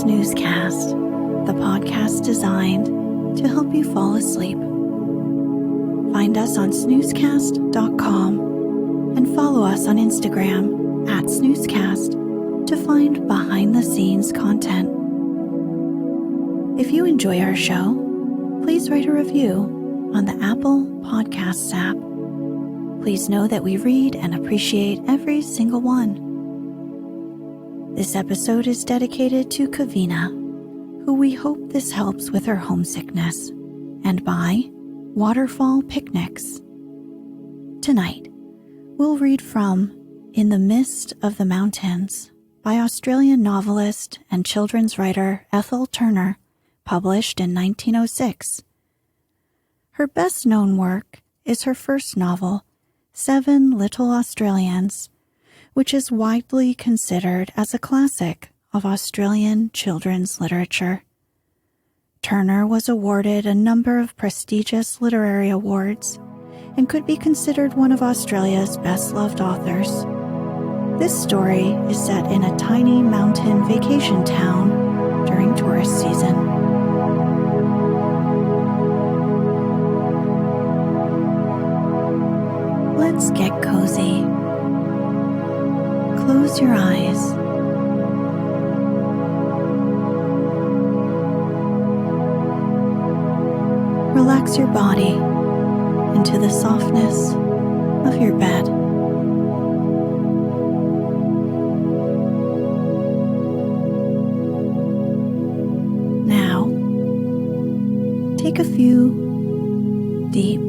Snoozecast, the podcast designed to help you fall asleep. Find us on snoozecast.com and follow us on Instagram @Snoozecast to find behind-the-scenes content. If you enjoy our show, please write a review on the Apple Podcasts app. Please know that we read and appreciate every single one. This episode is dedicated to Kavina, who we hope this helps with her homesickness, and by Waterfall Picnics. Tonight, we'll read from In the Mist of the Mountains by Australian novelist and children's writer Ethel Turner, published in 1906. Her best-known work is her first novel, 7 Little Australians, which is widely considered as a classic of Australian children's literature. Turner was awarded a number of prestigious literary awards and could be considered one of Australia's best-loved authors. This story is set in a tiny mountain vacation town during tourist season. Let's get cozy. Close your eyes. Relax your body into the softness of your bed. Now, take a few deep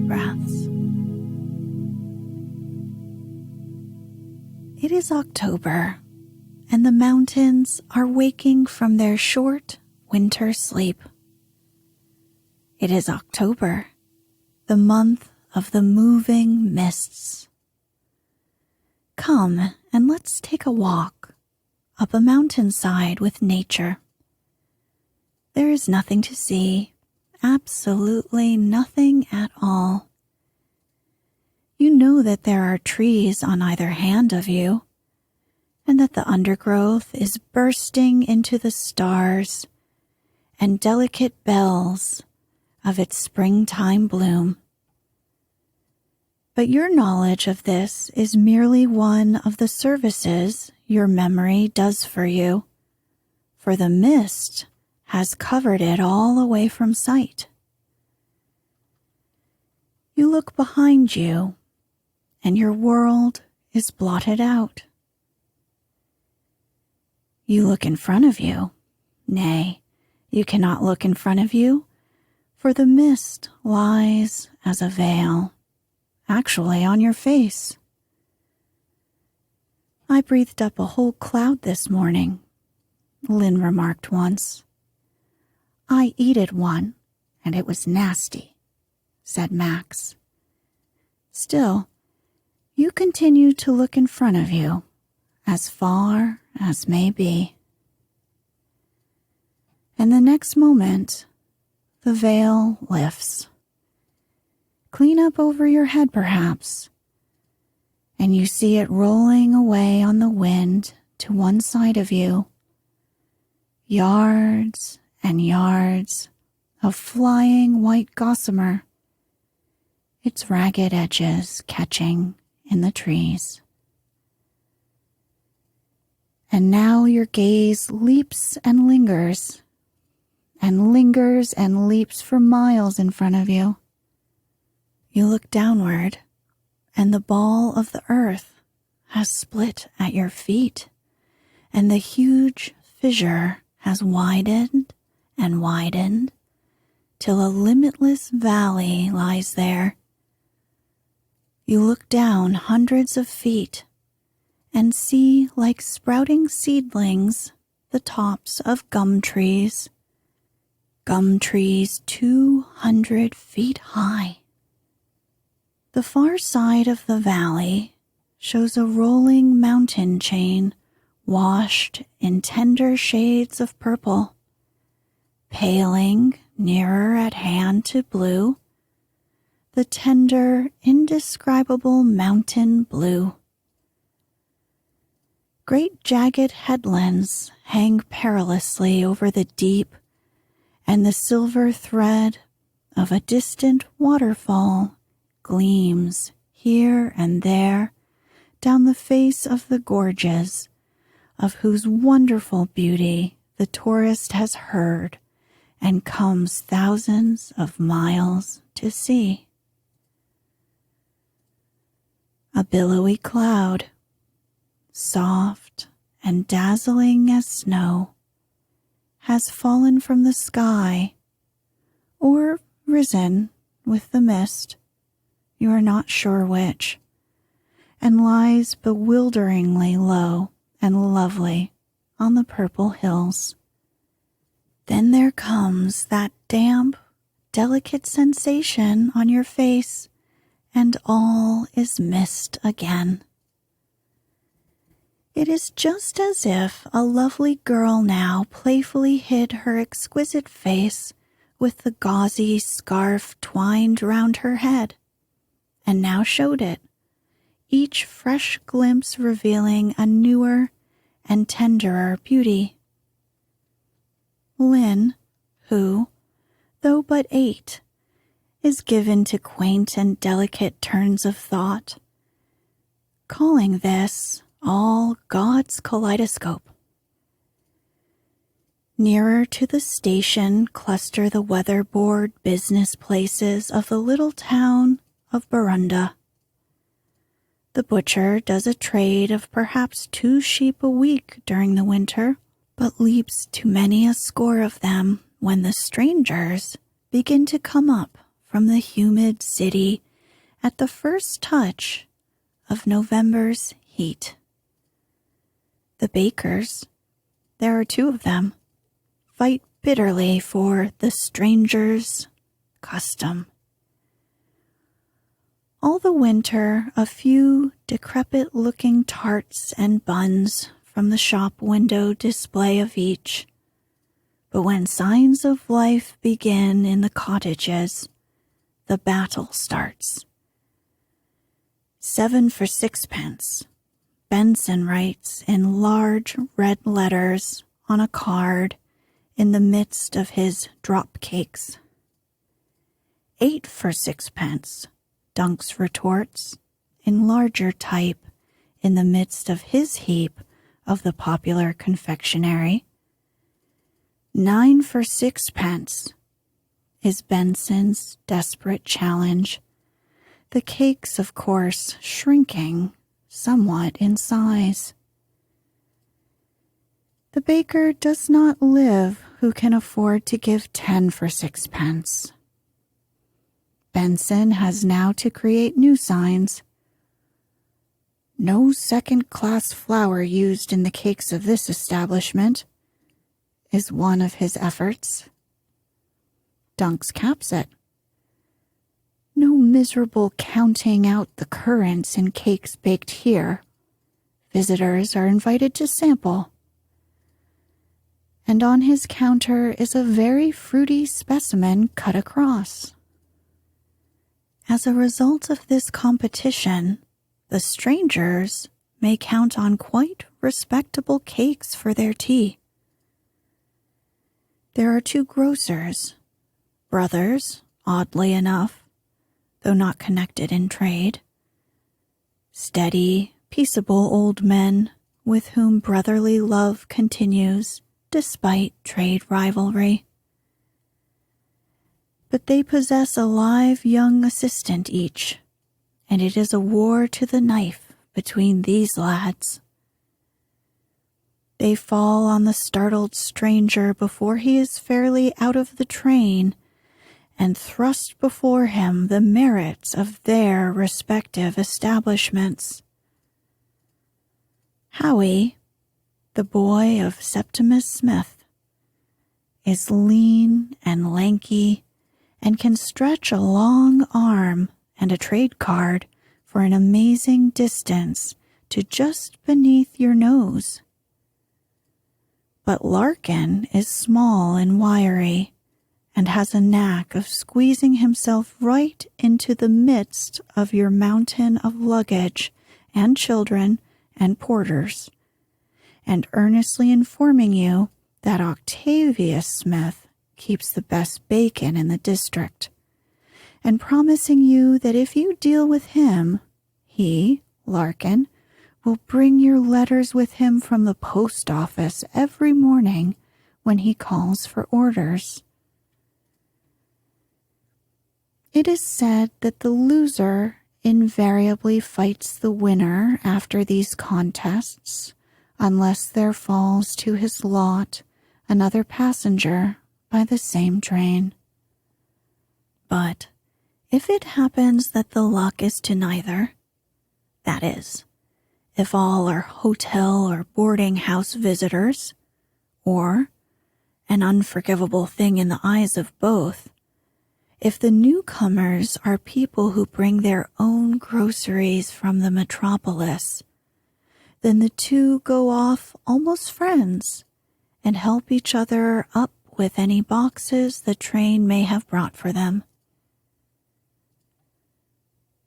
breaths. It is October, and the mountains are waking from their short winter sleep. It is October, the month of the moving mists. Come and let's take a walk up a mountainside with nature. There is nothing to see, absolutely nothing at all. You know that there are trees on either hand of you, and that the undergrowth is bursting into the stars and delicate bells of its springtime bloom. But your knowledge of this is merely one of the services your memory does for you, for the mist has covered it all away from sight. You look behind you, and your world is blotted out. You look in front of you. Nay, you cannot look in front of you, for the mist lies as a veil, actually on your face. I breathed up a whole cloud this morning, Lynn remarked once. I eated one, and it was nasty, said Max. Still, you continue to look in front of you, as far as may be. And the next moment, the veil lifts. Clean up over your head, perhaps, and you see it rolling away on the wind to one side of you. Yards and yards of flying white gossamer, its ragged edges catching in the trees. And now your gaze leaps and lingers and leaps for miles in front of you. You look downward, and the ball of the earth has split at your feet, and the huge fissure has widened and widened till a limitless valley lies there. You look down hundreds of feet and see, like sprouting seedlings, the tops of gum trees 200 feet high. The far side of the valley shows a rolling mountain chain washed in tender shades of purple, paling nearer at hand to blue, the tender, indescribable mountain blue. Great jagged headlands hang perilously over the deep, and the silver thread of a distant waterfall gleams here and there down the face of the gorges, of whose wonderful beauty the tourist has heard and comes thousands of miles to see. A billowy cloud, soft and dazzling as snow, has fallen from the sky, or risen with the mist, you are not sure which, and lies bewilderingly low and lovely on the purple hills. Then there comes that damp, delicate sensation on your face, and all is mist again. It is just as if a lovely girl now playfully hid her exquisite face with the gauzy scarf twined round her head, and now showed it, each fresh glimpse revealing a newer and tenderer beauty. Lynn, who, though but 8, is given to quaint and delicate turns of thought, calling this all God's kaleidoscope. Nearer to the station cluster the weatherboard business places of the little town of Barunda. The butcher does a trade of perhaps 2 sheep a week during the winter, but leaps to many a score of them when the strangers begin to come up from the humid city at the first touch of November's heat. The bakers, there are 2 of them, fight bitterly for the stranger's custom. All the winter, a few decrepit-looking tarts and buns from the shop window display of each. But when signs of life begin in the cottages, the battle starts. 7 for 6pence, Benson writes in large red letters on a card in the midst of his drop cakes. 8 for 6pence, Dunks retorts in larger type in the midst of his heap of the popular confectionery. 9 for 6pence is Benson's desperate challenge, the cakes, of course, shrinking somewhat in size. The baker does not live who can afford to give 10 for 6pence. Benson has now to create new signs. No second-class flour used in the cakes of this establishment is one of his efforts. Dunks caps it. No miserable counting out the currants in cakes baked here. Visitors are invited to sample. And on his counter is a very fruity specimen cut across. As a result of this competition, the strangers may count on quite respectable cakes for their tea. There are 2 grocers, brothers, oddly enough, though not connected in trade. Steady, peaceable old men with whom brotherly love continues despite trade rivalry. But they possess a live young assistant each, and it is a war to the knife between these lads. They fall on the startled stranger before he is fairly out of the train, and thrust before him the merits of their respective establishments. Howie, the boy of Septimus Smith, is lean and lanky and can stretch a long arm and a trade card for an amazing distance to just beneath your nose. But Larkin is small and wiry, and has a knack of squeezing himself right into the midst of your mountain of luggage and children and porters, and earnestly informing you that Octavius Smith keeps the best bacon in the district, and promising you that if you deal with him, he, Larkin, will bring your letters with him from the post office every morning when he calls for orders. It is said that the loser invariably fights the winner after these contests, unless there falls to his lot another passenger by the same train. But if it happens that the luck is to neither, that is, if all are hotel or boarding house visitors, or, an unforgivable thing in the eyes of both, if the newcomers are people who bring their own groceries from the metropolis, then the two go off almost friends and help each other up with any boxes the train may have brought for them.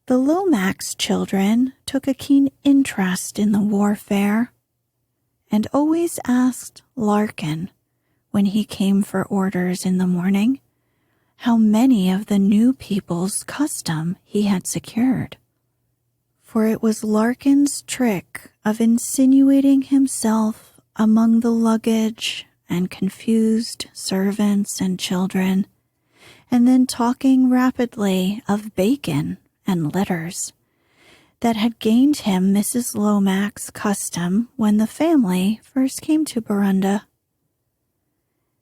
The Lomax children took a keen interest in the warfare and always asked Larkin, when he came for orders in the morning, how many of the new people's custom he had secured. For it was Larkin's trick of insinuating himself among the luggage and confused servants and children, and then talking rapidly of bacon and letters, that had gained him Mrs. Lomax's custom when the family first came to Barunda.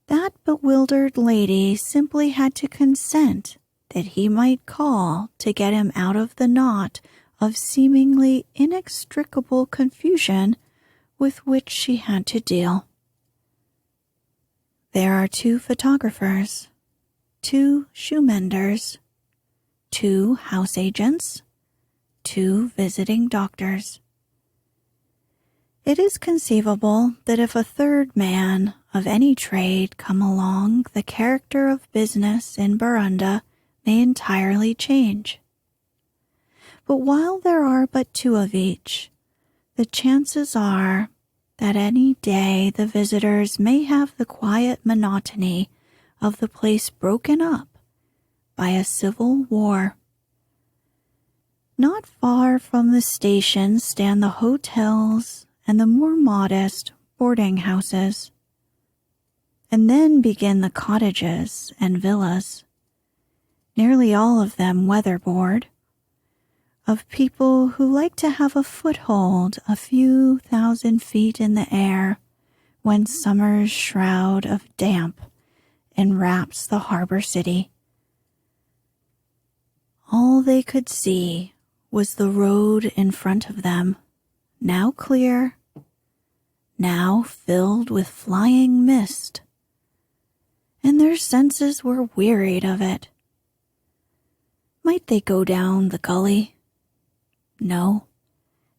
That bewildered lady simply had to consent that he might call to get him out of the knot of seemingly inextricable confusion with which she had to deal. There are 2 photographers, 2 shoemenders, 2 house agents, 2 visiting doctors. It is conceivable that if a third man of any trade come along, the character of business in Barunda may entirely change. But while there are but 2 of each, the chances are that any day the visitors may have the quiet monotony of the place broken up by a civil war. Not far from the station stand the hotels and the more modest boarding houses, and then begin the cottages and villas, nearly all of them weatherboard, of people who like to have a foothold a few thousand feet in the air when summer's shroud of damp enwraps the harbor city. All they could see was the road in front of them, now clear, now filled with flying mist, and their senses were wearied of it. Might they go down the gully? No,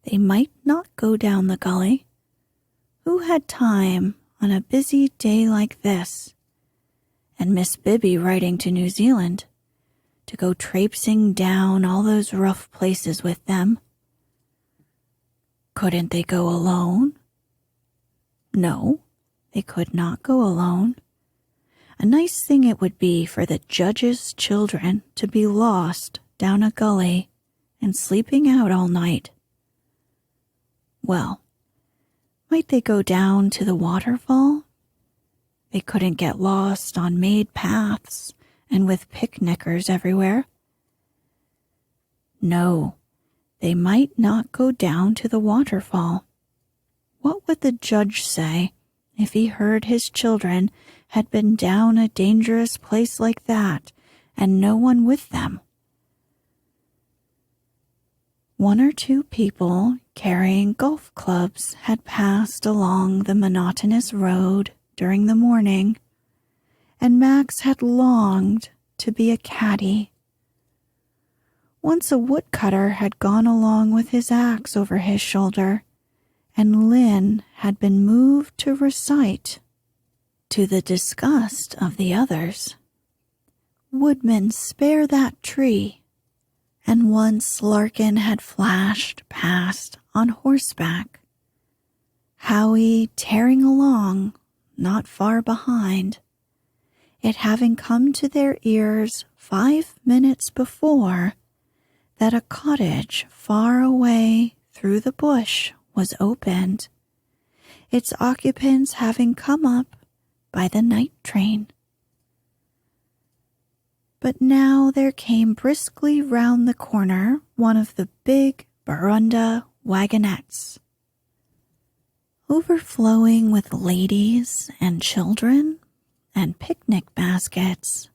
they might not go down the gully. Who had time on a busy day like this, and Miss Bibby writing to New Zealand, to go traipsing down all those rough places with them? Couldn't they go alone? No, they could not go alone. A nice thing it would be for the judge's children to be lost down a gully and sleeping out all night. Well, might they go down to the waterfall? They couldn't get lost on made paths and with picnickers everywhere. No, they might not go down to the waterfall. What would the judge say if he heard his children had been down a dangerous place like that and no one with them? 1 or 2 people carrying golf clubs had passed along the monotonous road during the morning, and Max had longed to be a caddy. Once a woodcutter had gone along with his axe over his shoulder, and Lynn had been moved to recite, to the disgust of the others, "Woodman, spare that tree." And once Larkin had flashed past on horseback, Howie tearing along not far behind, it having come to their ears 5 minutes before that a cottage far away through the bush was opened, its occupants having come up by the night train. But now there came briskly round the corner one of the big Barunda wagonettes, overflowing with ladies and children and picnic baskets,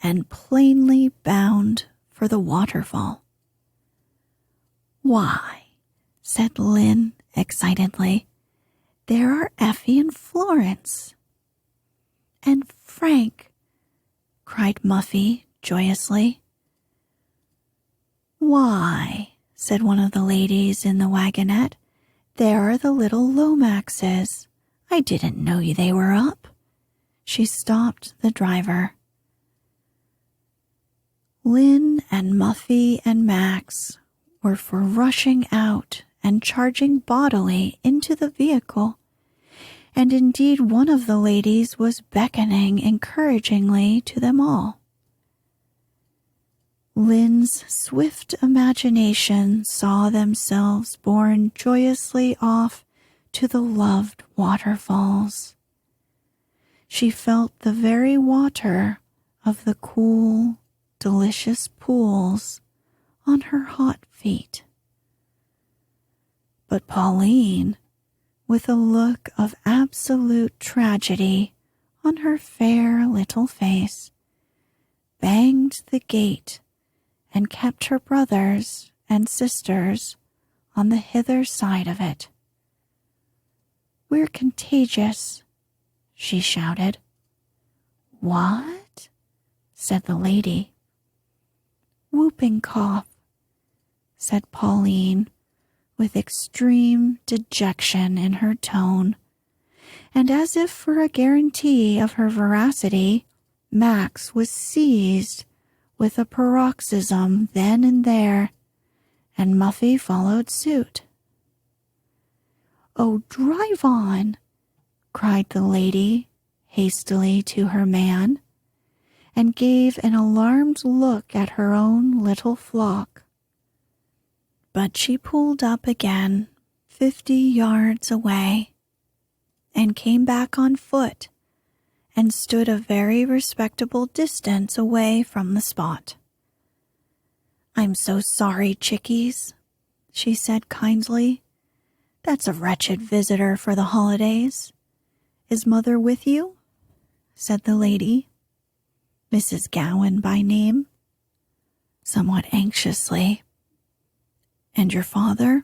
and plainly bound for the waterfall. "Why," said Lynn excitedly, "there are Effie and Florence." "And Frank," cried Muffy joyously. "Why," said one of the ladies in the wagonette, "there are the little Lomaxes. I didn't know they were up." She stopped the driver. Lynn and Muffy and Max were for rushing out and charging bodily into the vehicle, and indeed one of the ladies was beckoning encouragingly to them all. Lynn's swift imagination saw themselves borne joyously off to the loved waterfalls. She felt the very water of the cool, delicious pools on her hot feet. But Pauline, with a look of absolute tragedy on her fair little face, banged the gate and kept her brothers and sisters on the hither side of it. "We're contagious," she shouted. "What?" said the lady. "Whooping cough," said Pauline, with extreme dejection in her tone, and as if for a guarantee of her veracity, Max was seized with a paroxysm then and there, and Muffy followed suit. "Oh, drive on," cried the lady hastily to her man, and gave an alarmed look at her own little flock. But she pulled up again 50 yards away, and came back on foot, and stood a very respectable distance away from the spot. "I'm so sorry, chickies," she said kindly. "That's a wretched visitor for the holidays. Is Mother with you?" said the lady, Mrs. Gowan by name, somewhat anxiously. "And your father?"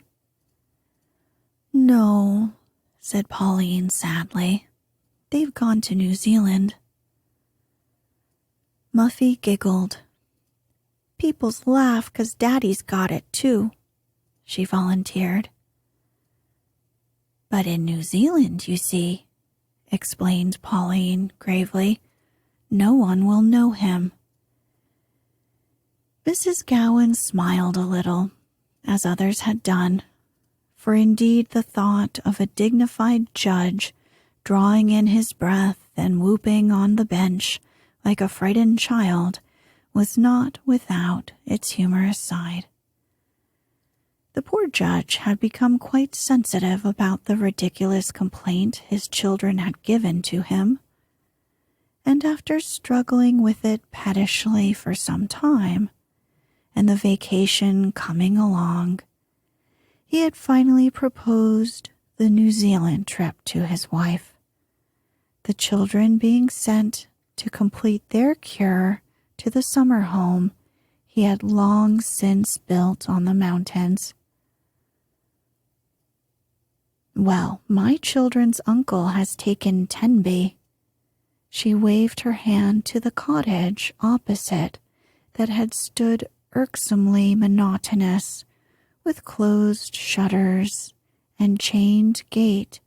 "No," said Pauline sadly. "They've gone to New Zealand." Muffy giggled. "People's laugh 'cause Daddy's got it, too," she volunteered. "But in New Zealand, you see," explained Pauline gravely, "no one will know him." Mrs. Gowan smiled a little, as others had done, for indeed the thought of a dignified judge drawing in his breath and whooping on the bench like a frightened child was not without its humorous side. The poor judge had become quite sensitive about the ridiculous complaint his children had given to him, and after struggling with it pettishly for some time, and the vacation coming along, he had finally proposed the New Zealand trip to his wife, the children being sent to complete their cure to the summer home he had long since built on the mountains. "Well, my children's uncle has taken Tenby." She waved her hand to the cottage opposite that had stood irksomely monotonous, with closed shutters and chained gate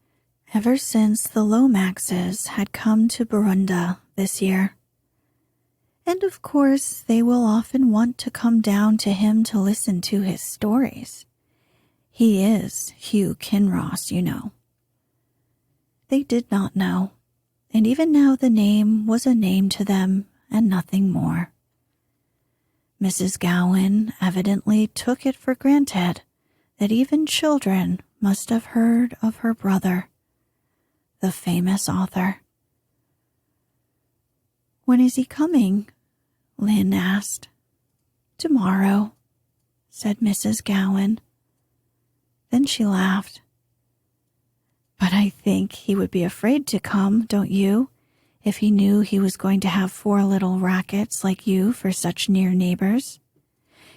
ever since the Lomaxes had come to Barunda this year. "And of course they will often want to come down to him to listen to his stories. He is Hugh Kinross, you know." They did not know, and even now the name was a name to them and nothing more. Mrs. Gowan evidently took it for granted that even children must have heard of her brother, the famous author. "When is he coming?" Lynn asked. "Tomorrow," said Mrs. Gowan. Then she laughed. "But I think he would be afraid to come, don't you, if he knew he was going to have 4 little rackets like you for such near neighbors?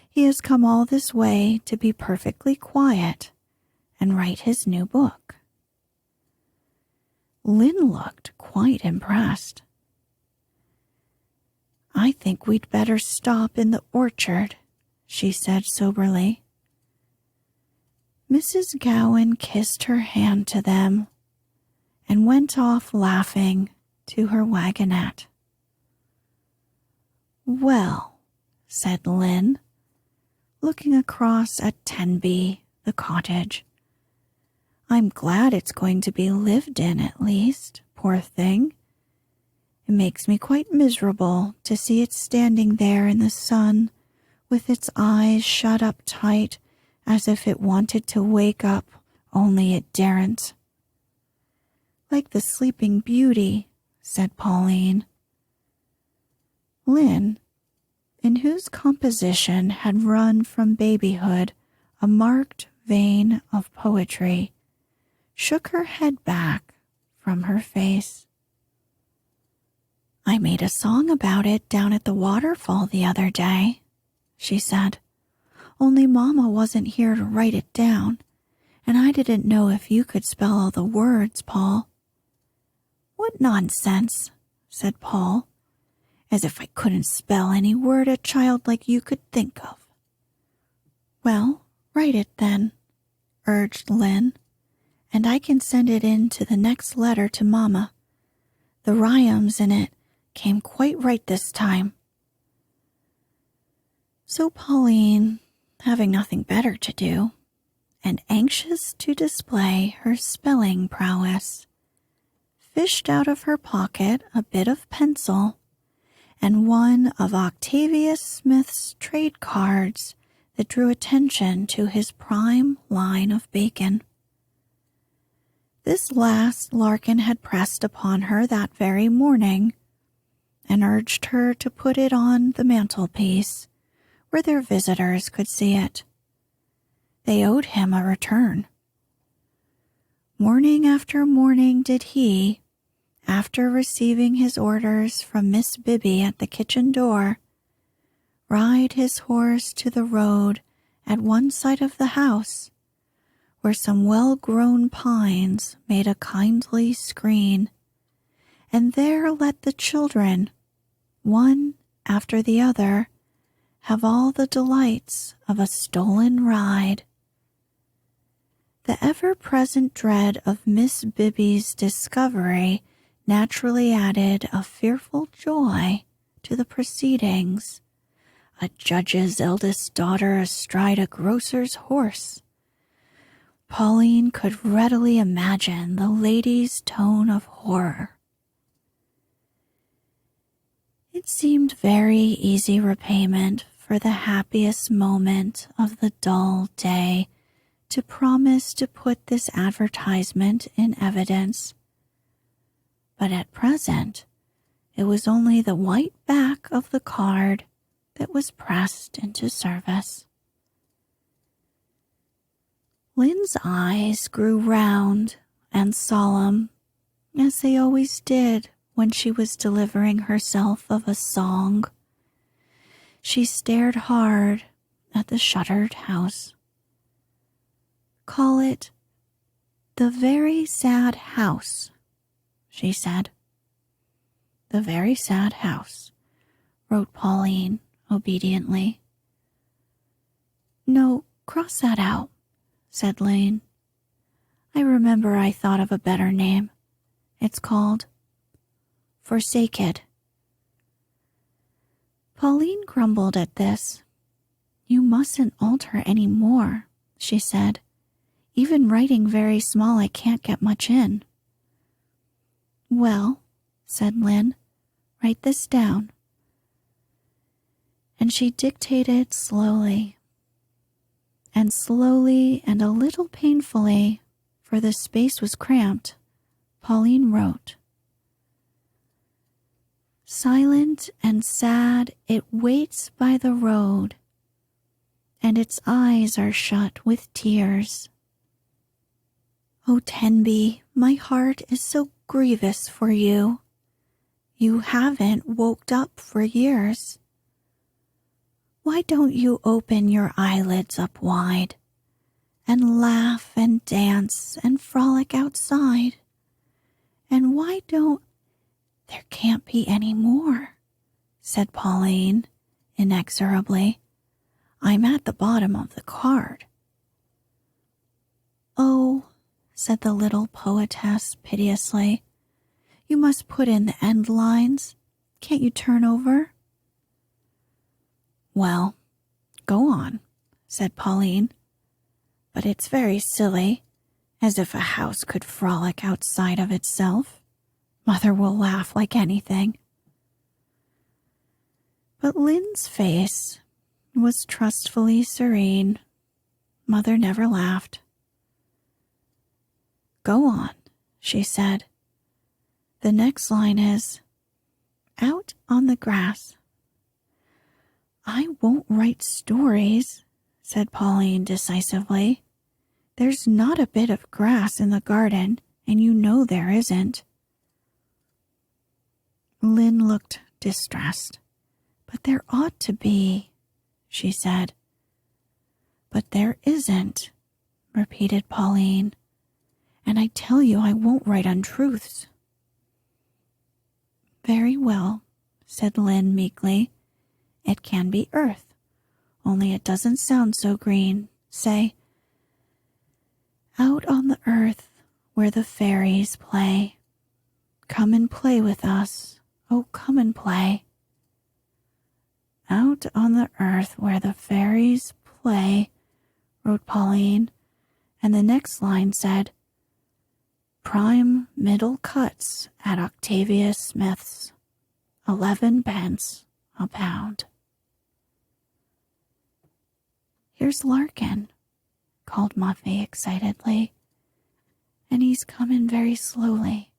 He has come all this way to be perfectly quiet and write his new book." Lynn looked quite impressed. "I think we'd better stop in the orchard," she said soberly. Mrs. Gowan kissed her hand to them and went off laughing to her wagonette. "Well," said Lynn, looking across at Tenby, the cottage, "I'm glad it's going to be lived in at least, poor thing. It makes me quite miserable to see it standing there in the sun with its eyes shut up tight as if it wanted to wake up, only it daren't." "Like the Sleeping Beauty," said Pauline. Lynn, in whose composition had run from babyhood a marked vein of poetry, shook her head back from her face. "I made a song about it down at the waterfall the other day," she said. "Only Mama wasn't here to write it down, and I didn't know if you could spell all the words, Paul." "What nonsense," said Paul. "As if I couldn't spell any word a child like you could think of." "Well, write it then," urged Lynn, "and I can send it in to the next letter to Mama. The rhymes in it came quite right this time." So Pauline, having nothing better to do, and anxious to display her spelling prowess, fished out of her pocket a bit of pencil and one of Octavius Smith's trade cards that drew attention to his prime line of bacon. This last Larkin had pressed upon her that very morning and urged her to put it on the mantelpiece where their visitors could see it. They owed him a return. Morning after morning did he, after receiving his orders from Miss Bibby at the kitchen door, ride his horse to the road at one side of the house, where some well-grown pines made a kindly screen, and there let the children, one after the other, have all the delights of a stolen ride. The ever-present dread of Miss Bibby's discovery naturally added a fearful joy to the proceedings. A judge's eldest daughter astride a grocer's horse. Pauline could readily imagine the lady's tone of horror. It seemed very easy repayment for the happiest moment of the dull day to promise to put this advertisement in evidence. But at present, it was only the white back of the card that was pressed into service. Lynn's eyes grew round and solemn, as they always did when she was delivering herself of a song. She stared hard at the shuttered house. "Call it The Very Sad House," she said. "The Very Sad House," wrote Pauline obediently. "No, cross that out," said Lane. "I remember I thought of a better name. It's called Forsaked." Pauline grumbled at this. "You mustn't alter any more," she said. "Even writing very small, I can't get much in." Well, said Lynn, write this down. And she dictated slowly and a little painfully, for the space was cramped. Pauline wrote, "Silent and sad it waits by the road, and its eyes are shut with tears. O Tenby, my heart is so grievous for you. You haven't woke up for years. Why don't you open your eyelids up wide and laugh and dance and frolic outside? And why don't—" "There can't be any more," said Pauline inexorably. "I'm at the bottom of the card." "Oh," said the little poetess piteously, "you must put in the end lines. Can't you turn over?" "Well, go on," said Pauline. "But it's very silly, as if a house could frolic outside of itself. Mother will laugh like anything." But Lynn's face was trustfully serene. Mother never laughed. "Go on," she said. "The next line is, 'Out on the grass.'" "I won't write stories," said Pauline decisively. "There's not a bit of grass in the garden, and you know there isn't." Lynn looked distressed. "But there ought to be," she said. "But there isn't," repeated Pauline. "And I tell you I won't write untruths." "Very well," said Lynn meekly. "It can be earth, only it doesn't sound so green. Say, 'Out on the earth where the fairies play. Come and play with us, oh come and play.'" "Out on the earth where the fairies play," wrote Pauline, and the next line said, "Prime middle cuts at Octavia Smith's, 11 pence a pound." "Here's Larkin," called Muffy excitedly, "and he's coming very slowly,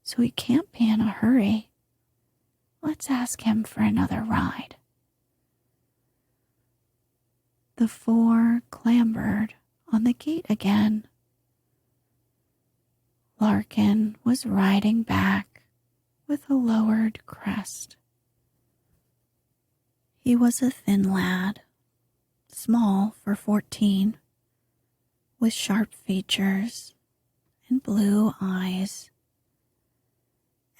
so he can't be in a hurry. Let's ask him for another ride." The four clambered on the gate again. Larkin was riding back with a lowered crest. He was a thin lad, small for 14, with sharp features and blue eyes,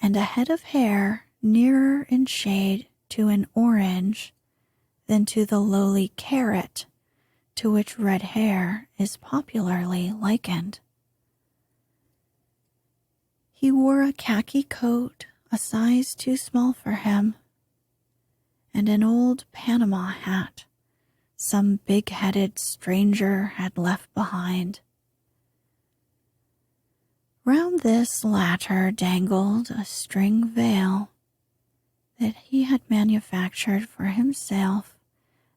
and a head of hair nearer in shade to an orange than to the lowly carrot to which red hair is popularly likened. He wore a khaki coat a size too small for him, and an old Panama hat some big-headed stranger had left behind. Round this latter dangled a string veil that he had manufactured for himself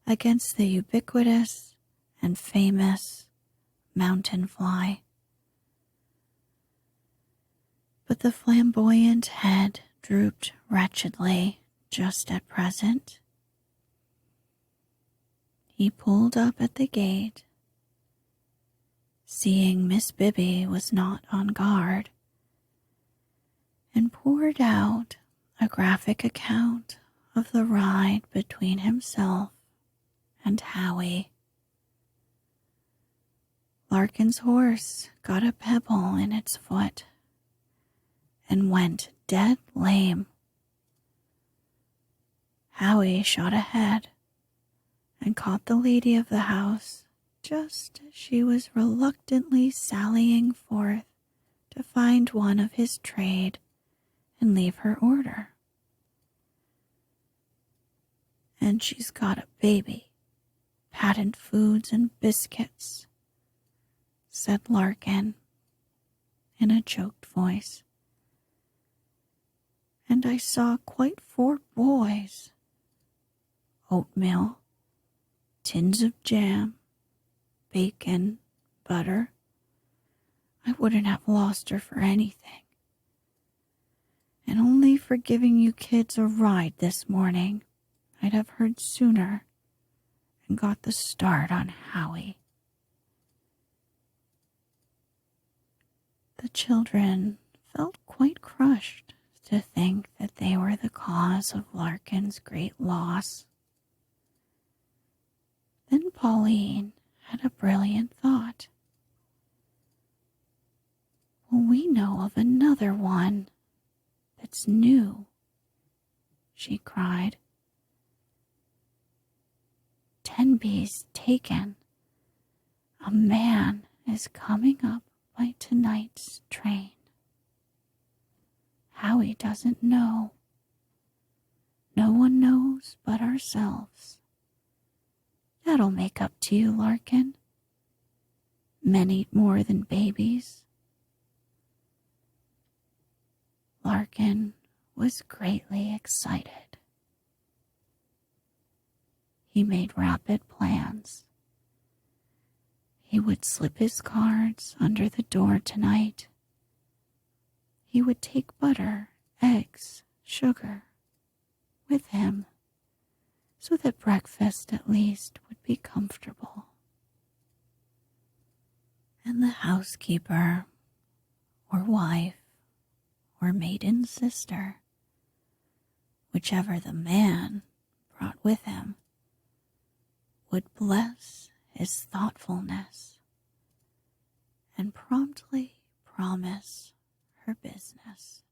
against the ubiquitous and famous mountain fly. But the flamboyant head drooped wretchedly just at present. He pulled up at the gate. Seeing Miss Bibby was not on guard, and poured out a graphic account of the ride between himself and Howie. Larkin's horse got a pebble in its foot and went dead lame. Howie shot ahead and caught the lady of the house just as she was reluctantly sallying forth to find one of his trade and leave her order. "And she's got a baby, patent foods and biscuits," said Larkin in a choked voice. and I saw quite 4 boys. Oatmeal, tins of jam, bacon, butter. I wouldn't have lost her for anything. And only for giving you kids a ride this morning, I'd have heard sooner and got the start on Howie. The children felt quite crushed to think that they were the cause of Larkin's great loss. Then Pauline had a brilliant thought. Well, we know of another one that's new, she cried. Tenby's taken. A man is coming up by tonight's train. Howie doesn't know. No one knows but ourselves. That'll make up to you, Larkin. Men eat more than babies. Larkin was greatly excited. He made rapid plans. He would slip his cards under the door tonight. He would take butter, eggs, sugar with him, so that breakfast at least would be comfortable. And the housekeeper, or wife, or maiden sister, whichever the man brought with him, would bless his thoughtfulness and promptly promise her business.